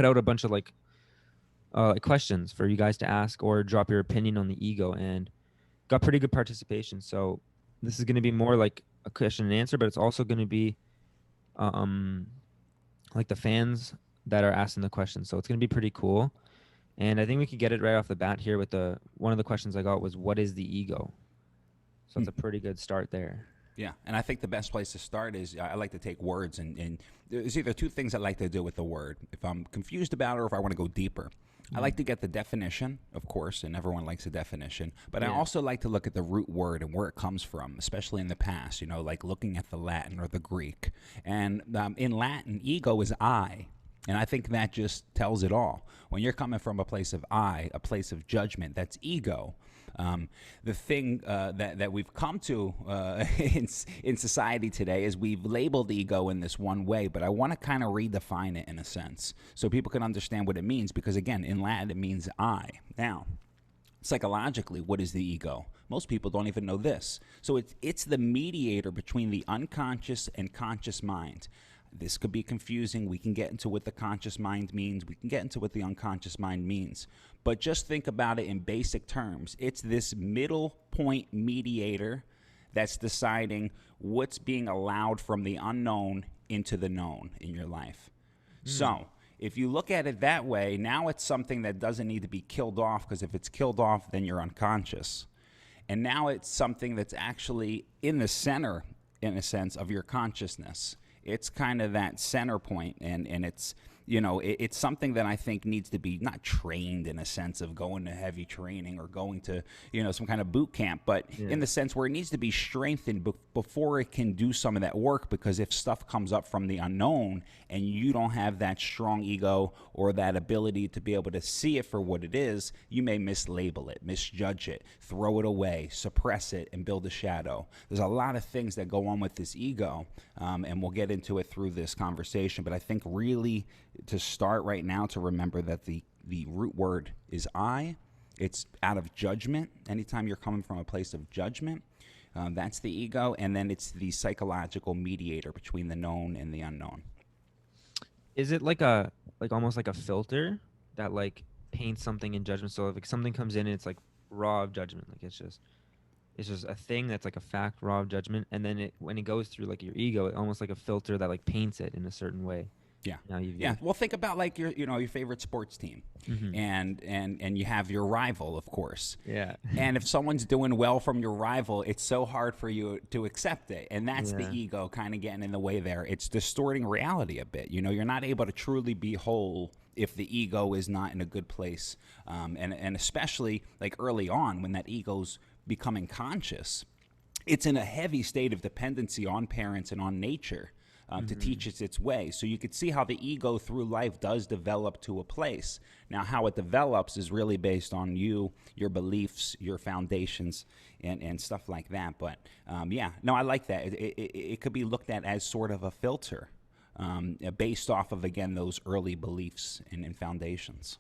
put out a bunch of questions for you guys to ask or drop your opinion on the ego, and got pretty good participation. So this is going to be more like a question and answer, but it's also going to be um like the fans that are asking the questions. So it's going to be pretty cool. And I think we could get it right off the bat here with the one of the questions I got was, what is the ego? So it's a pretty good start there. Yeah, and I think the best place to start is I like to take words, and there's either two things I like to do with the word. If I'm confused about it or if I want to go deeper. I like to get the definition, of course, and everyone likes a definition. But I also like to look at the root word and where it comes from, especially in the past, like looking at the Latin or the Greek. And in Latin, ego is I. And I think that just tells it all. When you're coming from a place of I, a place of judgment, that's ego. The thing that we've come to in society today is we've labeled ego in this one way, but I want to kind of redefine it in a sense so people can understand what it means, because again, in Latin it means I. Now, psychologically, what is the ego? Most people don't even know this. So it's the mediator between the unconscious and conscious mind. This could be confusing. We can get into what the conscious mind means. We can get into what the unconscious mind means. But just think about it in basic terms. It's this middle point mediator that's deciding what's being allowed from the unknown into the known in your life. So if you look at it that way, now it's something that doesn't need to be killed off, because if it's killed off, then you're unconscious. And now it's something that's actually in the center, in a sense, of your consciousness. It's kind of that center point, and it's, it's something that I think needs to be not trained in a sense of going to heavy training or going to, some kind of boot camp, but in the sense where it needs to be strengthened before it can do some of that work. Because if stuff comes up from the unknown and you don't have that strong ego or that ability to be able to see it for what it is, you may mislabel it, misjudge it, throw it away, suppress it, and build a shadow. There's a lot of things that go on with this ego, and we'll get into it through this conversation. But I think really to start right now, to remember that the root word is I. It's out of judgment. Anytime you're coming from a place of judgment, that's the ego. And then it's the psychological mediator between the known and the unknown. Is it almost like a filter that paints something in judgment? So if something comes in and it's raw of judgment, it's just a thing that's like a fact, raw of judgment, and then when it goes through your ego, it almost like a filter that paints it in a certain way. Yeah. Yeah. Well, think about your favorite sports team, and you have your rival, of course. Yeah. And if someone's doing well from your rival, it's so hard for you to accept it, and that's the ego kind of getting in the way there. It's distorting reality a bit. You're not able to truly be whole if the ego is not in a good place, and especially early on when that ego's becoming conscious, it's in a heavy state of dependency on parents and on nature. To teach it its way. So you could see how the ego through life does develop to a place. Now, how it develops is really based on you, your beliefs, your foundations, and stuff like that. But I like that. It could be looked at as sort of a filter based off of, again, those early beliefs and foundations.